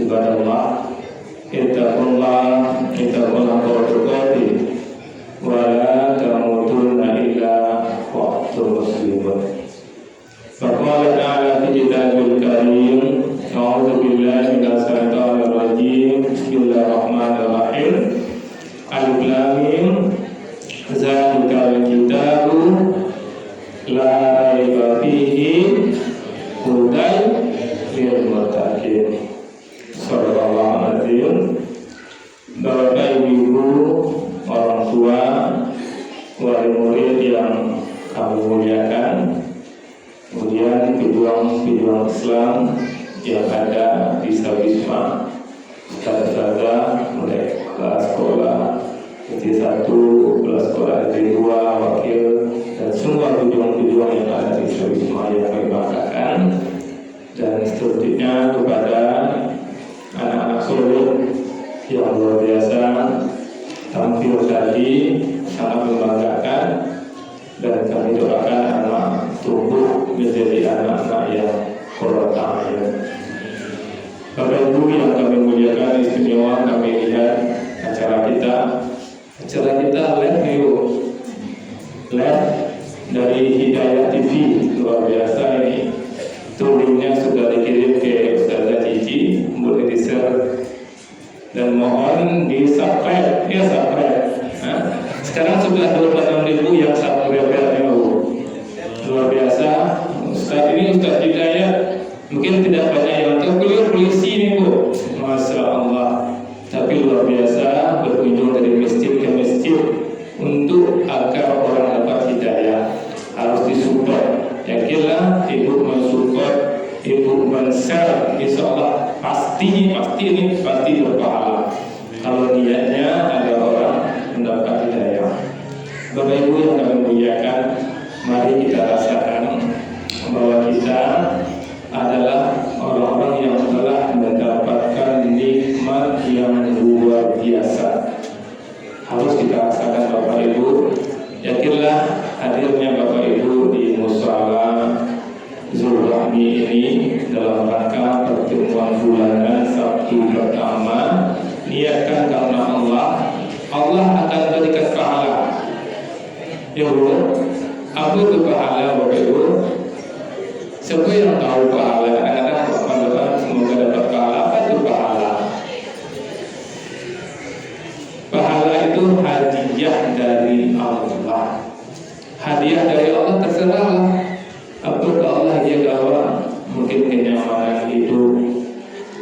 ibadallah, ittaqullah tuqatih wa la tamutunna illa wa antum muslimun. Faqala ta'ala fi kitabil karim, a'udzu billahi minash shaitonir rajim. Bismillahirrahmanirrahim. Alif lam mim. Zalikal kitabu la raiba fihi hudal lil muttaqin. Sallallahu alaihi wasallam. Bapak ibu, orang tua, wali murid yang kami muliakan, kemudian pejuang Islam yang ada di Sawisma, ustaz-ustazah, mulai kelas sekolah SD1, kelas sekolah SD2, wakil, dan semua pejuang-pejuang yang ada di Sawisma yang kami banggakan, dan seterusnya kepada anak-anak soleh yang luar biasa tampil tadi sangat membanggakan, dan kami doakan anak tumbuh menjadi anak-anak yang qurratu a'yun. Bapak Ibu yang kami muliakan, istimewa kami lihat acara kita live view, live dari Hidayah TV, luar biasa ini. Turunnya sudah dikirim ke Ustazah Cici, boleh di-share dan mohon di-subscribe, ya subscribe. Sekarang sudah 26.000 yang subscribe-nya, luar biasa. Ustaz ini Ustaz Hidayah, mungkin tidak banyak yang tahu, beliau polisi nih Bu, Masya Allah. Tapi luar biasa berkunjung dari masjid ke masjid untuk agar orang dapat hidayah, harus disupport. Yakinlah ibu mensupport, ibu men-share, insya Allah pasti berpahala kalau niatnya agar orang mendapat hidayah. Bapak Ibu yang kami muliakan, mari kita rasakan bahwa kita adalah orang-orang yang telah mendapatkan nikmat yang luar biasa. Harus kita rasakan Bapak Ibu. Yakinlah hadirnya Bapak Ibu di musala Zulrahmi ini dalam rangka pertemuan bulanan Sabtu pertama. Niatkan karena Allah akan berikan pahala. Ya Bu, apa itu pahala Bapak Ibu? Siapa yang tahu pahala? Kadang-kadang semoga dapat pahala. Apa itu pahala? Pahala itu hadiah dari Allah. Hadiah dari Allah terserah. Apakah Allah hadiah Allah? Mungkin kenyamanan hidup,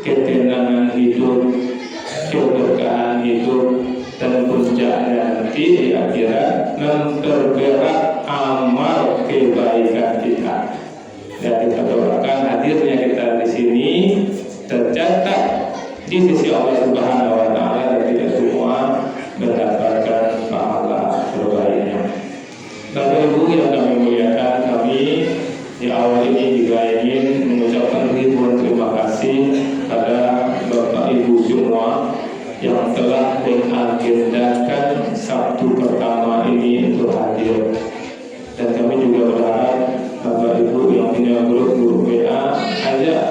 ketenangan hidup, keberkahan hidup, dan puncaknya nanti di akhirat memperberat amal kebaikan kita. Ya, kita doakan hadirnya kita di sini tercatat di sisi Allah Subhanahu wa Ta'ala, dan tidak semua mendapatkan pahala terbaiknya. Bapak Ibu yang kami muliakan, kami di awal ini juga ingin mengucapkan ribuan terima kasih pada Bapak Ibu semua yang telah mengagendakan Sabtu pertama ini untuk hadir. Dan kami juga berharap Bapak Ibu yang punya grup WA, ajak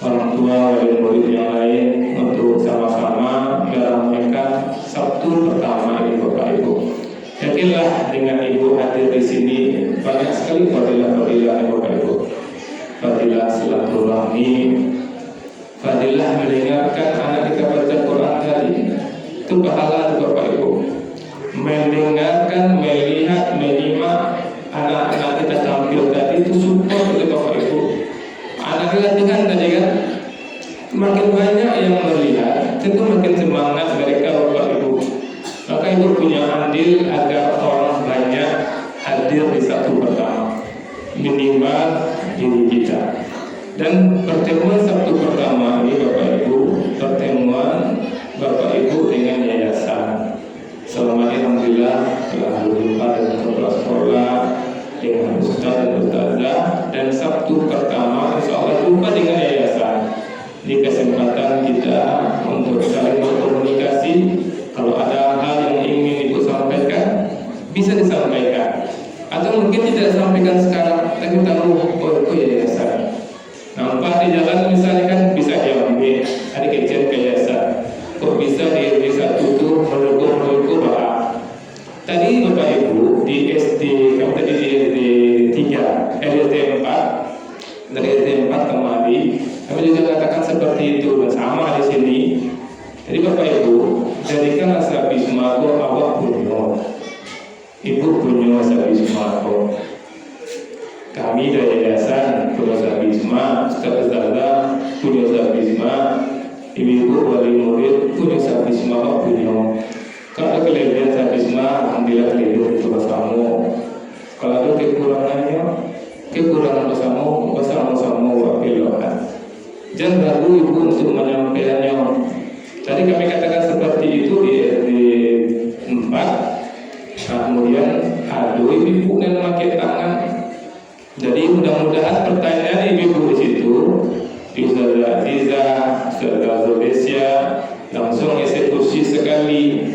orang tua, wali murid yang lain untuk sama-sama meramaikan Sabtu pertama ini Bapak Ibu. Yakinlah dengan Ibu hadir di sini banyak sekali fadilah Bapak Ibu. Fadilah silaturahmi, fadilah mendengarkan anak kita baca Quran tadi, itu pahala Bapak Ibu. Mendengarkan, melihat, menyimak anak-anak kita tampil tadi, itu support oleh Bapak Ibu. Anak latihan tadi kan, makin banyak yang melihat, tentu makin semangat mereka Bapak Ibu. Maka Ibu punya andil agar orang banyak hadir di Sabtu pertama, minimal diri kita. Dan pertemuan Sabtu pertama ini Bapak Ibu, pertemuan Bapak Ibu dengan yayasan. Selama ini alhamdulillah telah berjumpa dengan kepala sekolah, dengan ustaz dan ustazah, dan Sabtu pertama insya Allah jumpa dengan yayasan. Di kesempatan kita untuk saling berkomunikasi, kalau ada hal yang ingin Ibu sampaikan, bisa disampaikan. Atau mungkin tidak sampaikan sekarang, tapi tahu yayasan. Nampak di jalan misalnya kan bisa diambil, ada SD 4 kemari, kami juga katakan seperti itu, dan sama di sini. Jadi Bapak Ibu, jadikan sabisma ko awak punyo, ibu punyo sabisma ko. Kami dari Yayasan punya sabisma, Ustaz Zalda punya sabisma, ibu-ibu wali murid punya sabisma ko punyo. Kalau kelebihan sabisma, alhamdulillah kelebihan itu bersama. Kalau ada kekurangan bersama wakilokan. Jangan ragu ibu untuk menyampaikannya. Tadi kami katakan seperti itu di 4. Kemudian aduh ibu dan pakai tangan. Jadi mudah-mudahan pertanyaan ibu di situ bisa Saudara Zodesia langsung eksekusi sekali.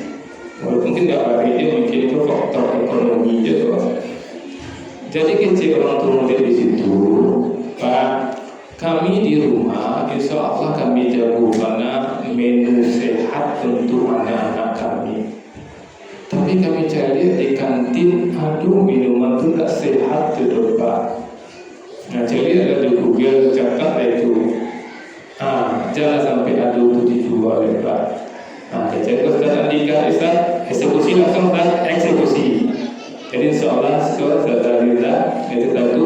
Mungkin nggak lari dia, mungkin itu faktor ekonomi juga. Jadi kecil orang tua murid di situ, Pak. Kami di rumah, insya Allah kami jago karena menu sehat untuk anak-anak kami. Tapi kami cari di kantin, aduh minuman itu tidak sehat tuh Pak. Nah jadi ada di Google catat itu, jangan sampai aduh itu dijual ya Pak. Nah jadi Ustaz Andika, Ustaz eksekusi langsung Ustaz eksekusi. Jadi insya Allah Saudara Rida itu satu.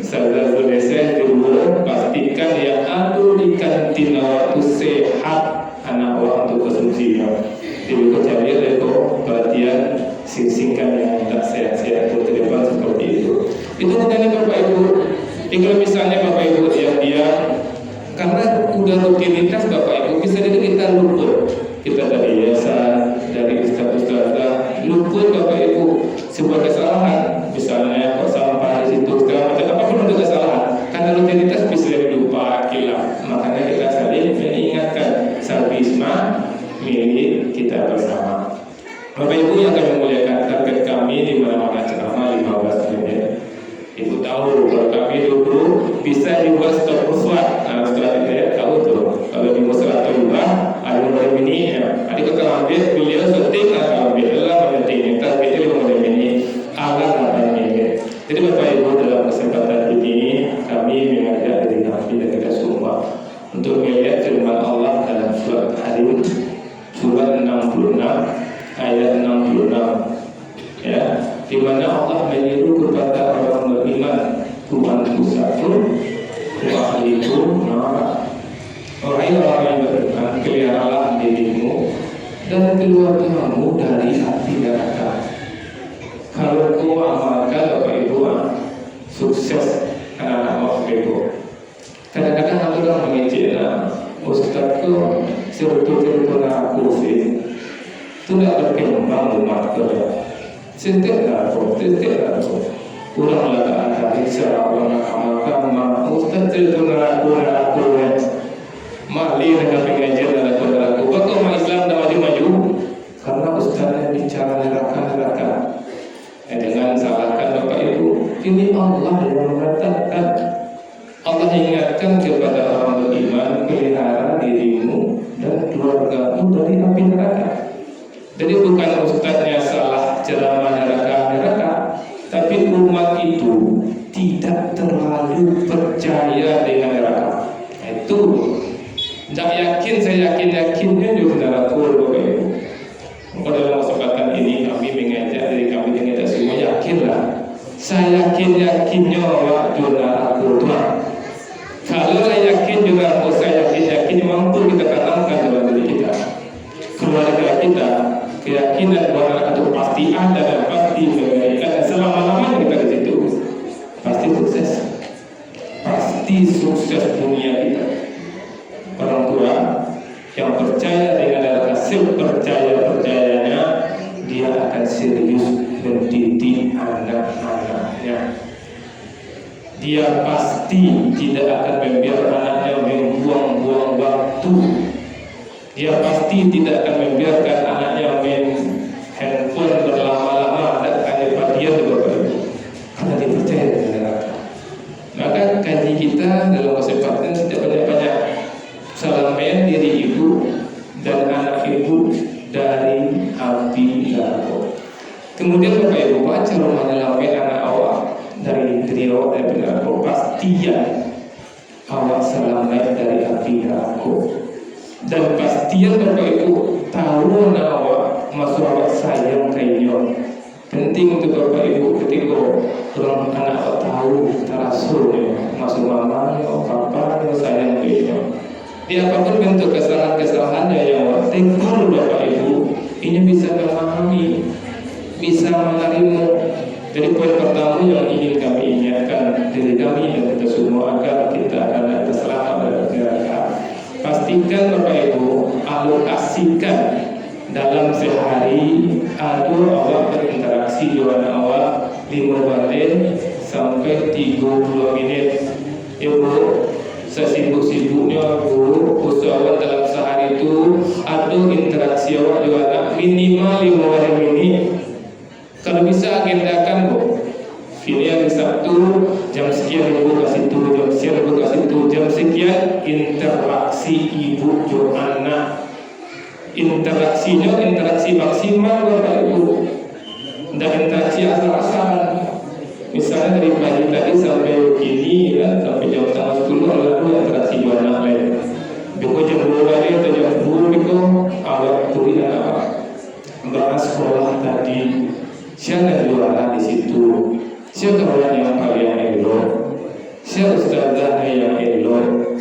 Saudara Zodesia kedua, pastikan ya aduh di kantin waktu sehat anak waktu konsumsi. Jadi cari leko perhatian singkan yang tak sehat-sehat ke depan seperti itu. Itu bukannya Bapak Ibu. Kalau misalnya Bapak Ibu diam-diam, karena udah rutinitas Bapak Ibu bisa jadi kita lupa. Kita dari yayasan, dari ustaz-ustazah, lupa Bapak Ibu sebuah kesalahan. Misalnya kok sampah di situ, segala macam apapun untuk kesalahan. Karena rutinitas bisa lupa kilap. Makanya kita saling mengingatkan sabisma milik kita bersama. Bapak Ibu yang kami muliakan, target kami di mana-mana ceramah 15 menit. Ibu tahu kalau kami dulu bisa dibuat stop uswat. Nah setelah itu tahu tuh kalau di musyawarah ubah ada mulai ini ya. Adik kata ambil beliau seting atau ambil lah mengerti target itu mulai ini alat apa ini. Jadi Bapak Ibu dalam kesempatan ini kami mengajak diri kami dan kita semua untuk melihat firman Allah dalam surat Hadid surat 66 ayat 66 ya, di mana Allah menyeru kepada orang beriman, Tuhanku satu, wahyikum nar. Orang yang beriman, peliharalah dirimu dan keluargamu dari api neraka. Kalau kau amalkan Bapak Ibu sukses anak-anak Bapak Ibu. Kadang-kadang ada orang mengejek, Ustazku cerita-cerita aku sih tidak berkembang umat kerja. Setiap aku kurang lagi ada secara orang amalkan Ustaz cerita aku mali dengan pengajian aku. Bakal umat Islam dah maju-maju karena Ustaznya bicara neraka. Dengan salahkan Bapak Ibu, ini Allah yang mengatakan. Allah ingatkan kepada orang beriman, pelihara dirimu dan keluargamu dari api neraka. Jadi bukan ustaznya salah ceramah neraka, tapi umat itu tidak terlalu percaya dengan neraka. Itu tidak yakin, saya yakinnya juga neraka Bapak Ibu. Maka dalam kesempatan ini kami mengajak dari kami yang kita semua yakinlah. Saya yakinnya bahwa neraka Tuhan. Kalau saya yakin juga, saya yakin mampu kita tanamkan dalam diri kita, keluarga kita, keyakinan bahwa itu pasti ada dan pasti kebaikan. Selama-lamanya kita di situ pasti sukses dunia kita. Orang tua yang percaya dengan hasil percayanya, dia akan serius mendidik anak-anaknya. Dia pasti tidak akan membiarkan anaknya membuang-buang waktu. Dia pasti tidak akan membiarkan anaknya main handphone berlama-lama dan hanya perhatian di Bapak Ibu. Karena dia percaya dengan neraka. Maka kaji kita dalam kesempatan tidak banyak-banyak selamatkan diri ibu dan anak ibu dari api neraka. Kemudian Bapak Ibu baca rumah nyelamatkan anak awak dari istri awak dari neraka, pastian awak selamat dari api neraka. Dan pastian Bapak Ibu tahu awak masuk awak sayang kayaknya. Penting untuk Bapak Ibu ketika orang anak awak tahu terasulnya masuk mamanya, papanya sayang kayaknya. Di apapun bentuk kesalahan-kesalahannya yang awak tegur Bapak Ibu, ini bisa memahami, bisa menerima. Jadi poin pertama yang ingin kami ingatkan diri kami dan kita semua agar kita adalah selamat dari neraka. Pastikan Bapak Ibu alokasikan dalam sehari ada awak berinteraksi dengan awak 5 menit sampai 30 menit. Ibu sesibuk-sibuknya Bu, usahawan dalam sehari itu ada interaksi awak dengan anak minimal 5 menit. Kalau bisa agendakan Bu, ini hari Sabtu jam sekian ibu kasih tu, jam sekian ibu kasih tu, jam sekian interaksi ibu jo anak. Interaksinya interaksi maksimal Bapak Ibu, dan interaksi asal-asalan. Misalnya dari pagi tadi sampai kini ya, sampai jam 9:30 lalu interaksi jo anak lain. Beko jam 2 hari atau jam 10 beko awak turi anak bahas sekolah tadi. Siapa juara di situ? Siapa kawan yang kalian elok? Siapa ustazah yang elok?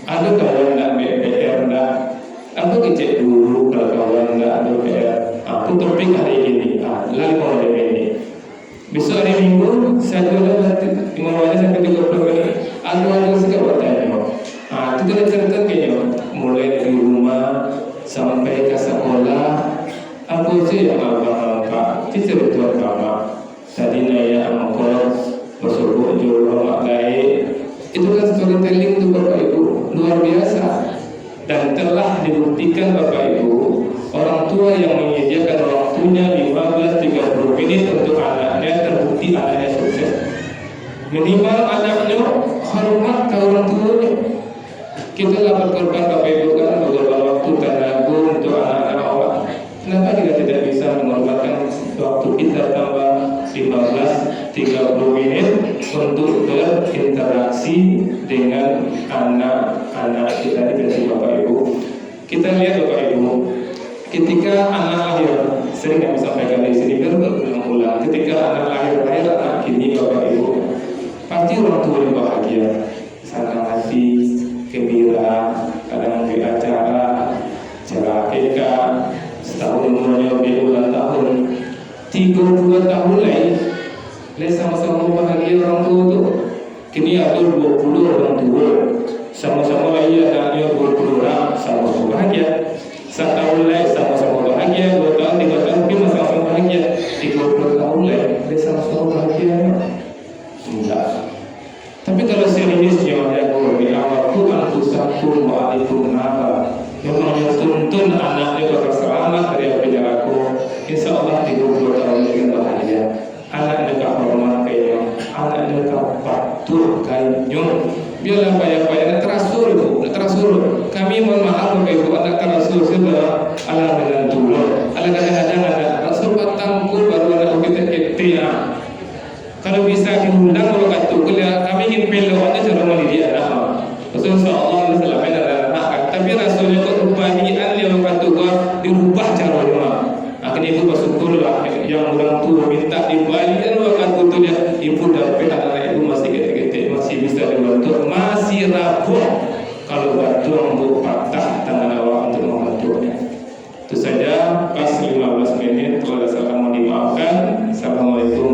Ada kawan nak BPR nak? Aku kecek dulu kalau kawan nak ada BPR. Aku topik hari ini, lalu mau ada ini. Besok hari Minggu saya jual nanti 5 sampai 30 menit. Ada segala bertanya. Itu kita cerita kayaknya mulai dari rumah sampai ke sekolah. Aku sih yang apa-apa, kita betul apa. Tadi naya angkor bersuruh jual orang baik. Itu kan storytelling itu Bapak Ibu luar biasa, dan telah dibuktikan Bapak Ibu orang tua yang menyediakan waktunya 15-30 menit untuk anaknya terbukti anaknya sukses. Minimal anaknya hormat ke orang tuanya. Kita lah berkorban Bapak Ibu kan beberapa waktu tenaga untuk anak-anak awak. Kenapa kita tidak bisa mengorbankan waktu kita tambah 15-30 menit untuk berinteraksi dengan anak-anak kita di versi Bapak Ibu? Kita lihat Bapak Ibu, ketika anak lahir, sering kami sampaikan di sini berulang-ulang. Ketika anak lahir anak kini Bapak Ibu, pasti orang tua yang bahagia, senang hati, gembira, kadang di acara akikah. Setahun umurnya berulang tahun, 32 tahun lain sama-sama bahagia orang tua tu. Kini ada 20 orang tua, sama-sama lagi anaknya 20 orang, sama-sama bahagia. Setahun lain sama-sama bahagia, 2 tahun, 3 tahun mungkin sama-sama bahagia. 30 tahun lain sama-sama bahagia. Enggak. Tapi kalau seriusnya ya di awalku anfusakum wa alaikum nara, yang menuntun anaknya bakal selamat dari api neraka, insya Allah 32 tahun dengan bahagia. Anaknya tak hormat kayaknya, anaknya tak patuh kayaknya. Biarlah payah-payah terasul. Kami mohon maaf Bapak Ibu, anak terasul sudah ala dengan dulu. Ala kadang-kadang ada rasul patangku baru anak kita ketia. Kalau bisa diundang kalau kata kuliah, kami ingin pelo aja cara mendidik anak. Rasulullah SAW anak, tapi rasulnya kok rupanian yang kata dirubah caranya. Akhirnya ibu bersyukur lah yang orang tua minta dibalikan waktu itu dia ibu dapat anak ibu masih gede-gede, masih bisa dibantu, masih rapuh. Kalau bantu untuk patah tangan awak untuk membantunya. Itu saja pas 15 menit. Kalau ada salah mohon dimaafkan. Assalamualaikum